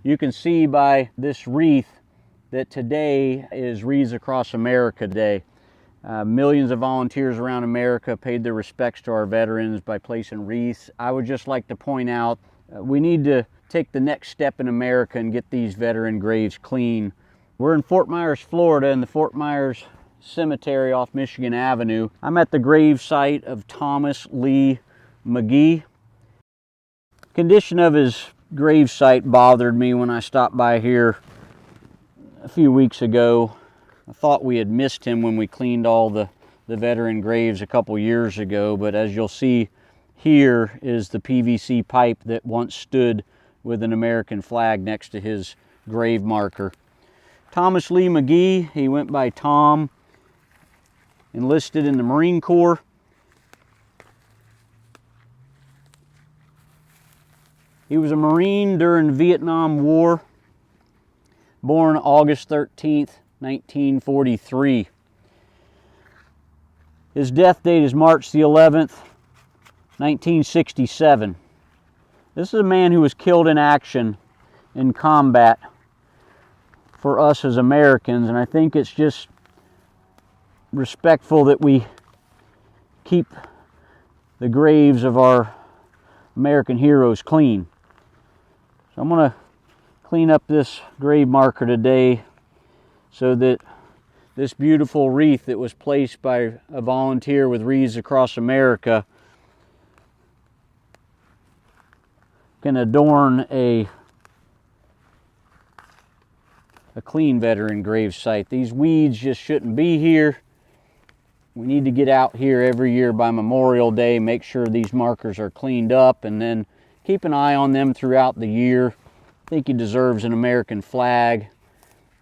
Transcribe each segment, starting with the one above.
You can see by this wreath that today is Wreaths Across America Day. Millions of volunteers around America paid their respects to our veterans by placing wreaths. I would just like to point out, we need to take the next step in America and get these veteran graves clean. We're in Fort Myers, Florida, in the Fort Myers Cemetery off Michigan Avenue. I'm at the grave site of Thomas Lee McGee. Condition of his grave site bothered me when I stopped by here a few weeks ago. I thought we had missed him when we cleaned all the veteran graves a couple years ago, but as you'll see, here is the PVC pipe that once stood with an American flag next to his grave marker. Thomas Lee McGee, he went by Tom, enlisted in the Marine Corps. He was a Marine during the Vietnam War, born August 13th, 1943. His death date is March the 11th, 1967. This is a man who was killed in action in combat for us as Americans, and I think it's just respectful that we keep the graves of our American heroes clean. So I'm going to clean up this grave marker today so that this beautiful wreath that was placed by a volunteer with Wreaths Across America can adorn a clean veteran grave site. These weeds just shouldn't be here. We need to get out here every year by Memorial Day, make sure these markers are cleaned up, and then keep an eye on them throughout the year. I think he deserves an American flag.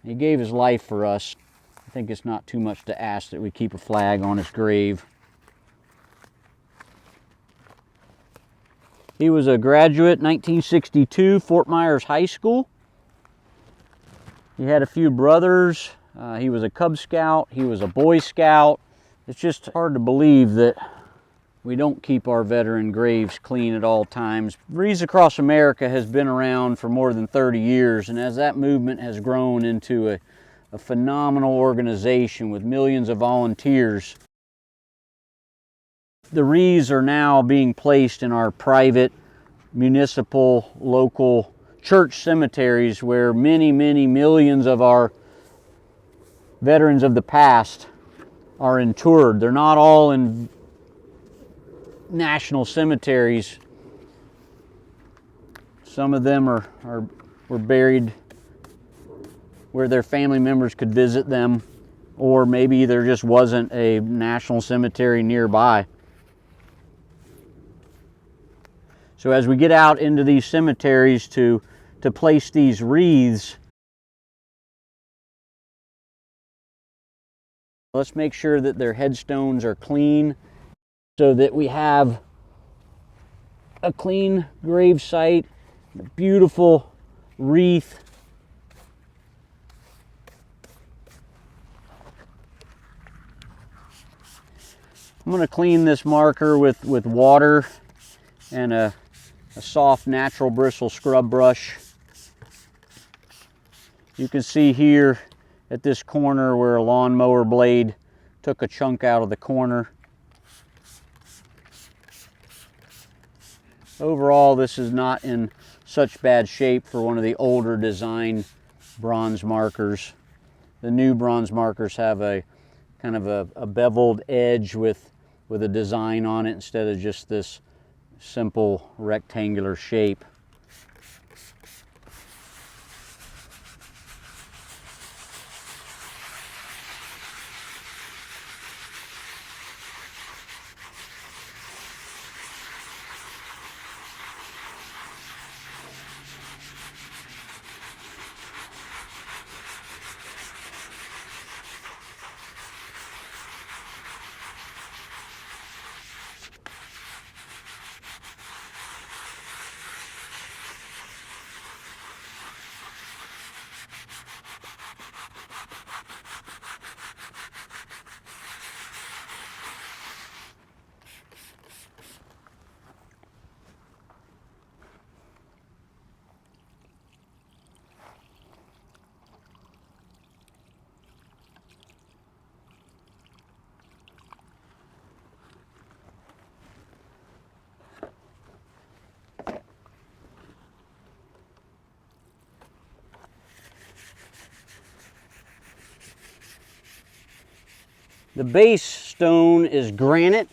He gave his life for us. I think it's not too much to ask that we keep a flag on his grave. He was a graduate 1962, Fort Myers High School. He had a few brothers. He was a Cub Scout. He was a Boy Scout. It's just hard to believe that we don't keep our veteran graves clean at all times. Wreaths Across America has been around for more than 30 years, and as that movement has grown into a phenomenal organization with millions of volunteers, the wreaths are now being placed in our private, municipal, local church cemeteries where many, many millions of our veterans of the past are interred. They're not all in national cemeteries. Some of them were buried where their family members could visit them, or maybe there just wasn't a national cemetery nearby. So as we get out into these cemeteries to place these wreaths, let's make sure that their headstones are clean so that we have a clean grave site, a beautiful wreath. I'm going to clean this marker with water and a soft natural bristle scrub brush. You can see here at this corner where a lawnmower blade took a chunk out of the corner. Overall, this is not in such bad shape for one of the older design bronze markers. The new bronze markers have a kind of a beveled edge with a design on it instead of just this simple rectangular shape. The base stone is granite.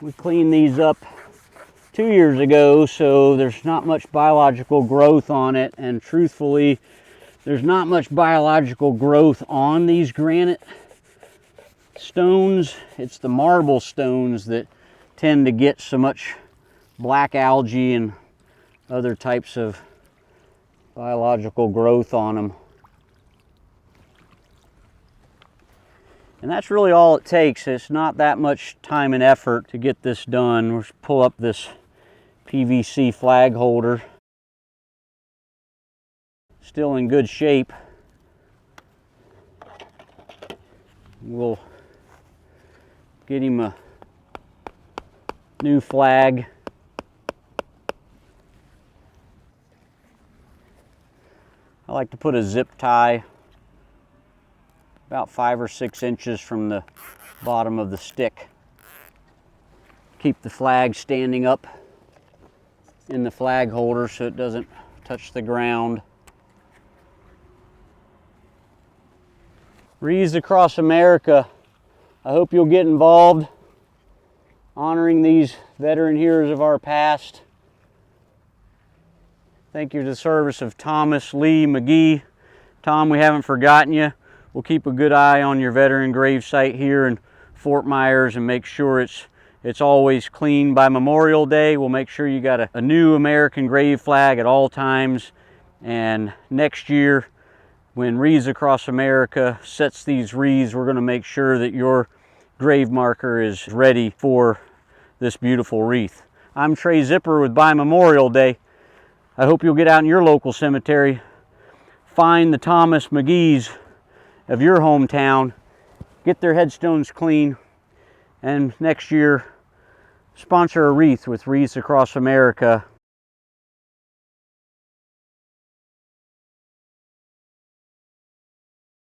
We cleaned these up 2 years ago, so there's not much biological growth on it, and truthfully, there's not much biological growth on these granite stones. It's the marble stones that tend to get so much black algae and other types of biological growth on them. And that's really all it takes. It's not that much time and effort to get this done. We'll just pull up this PVC flag holder. Still in good shape. We'll get him a new flag. I like to put a zip tie about 5 or 6 inches from the bottom of the stick. Keep the flag standing up in the flag holder so it doesn't touch the ground. Wreaths Across America, I hope you'll get involved honoring these veteran heroes of our past. Thank you to the service of Thomas Lee McGee. Tom, we haven't forgotten you. We'll keep a good eye on your veteran grave site here in Fort Myers and make sure it's always clean by Memorial Day. We'll make sure you got a new American grave flag at all times. And next year, when Wreaths Across America sets these wreaths, we're going to make sure that your grave marker is ready for this beautiful wreath. I'm Trae Zipperer with By Memorial Day. I hope you'll get out in your local cemetery, find the Thomas McGees of your hometown, get their headstones clean, and next year sponsor a wreath with Wreaths Across America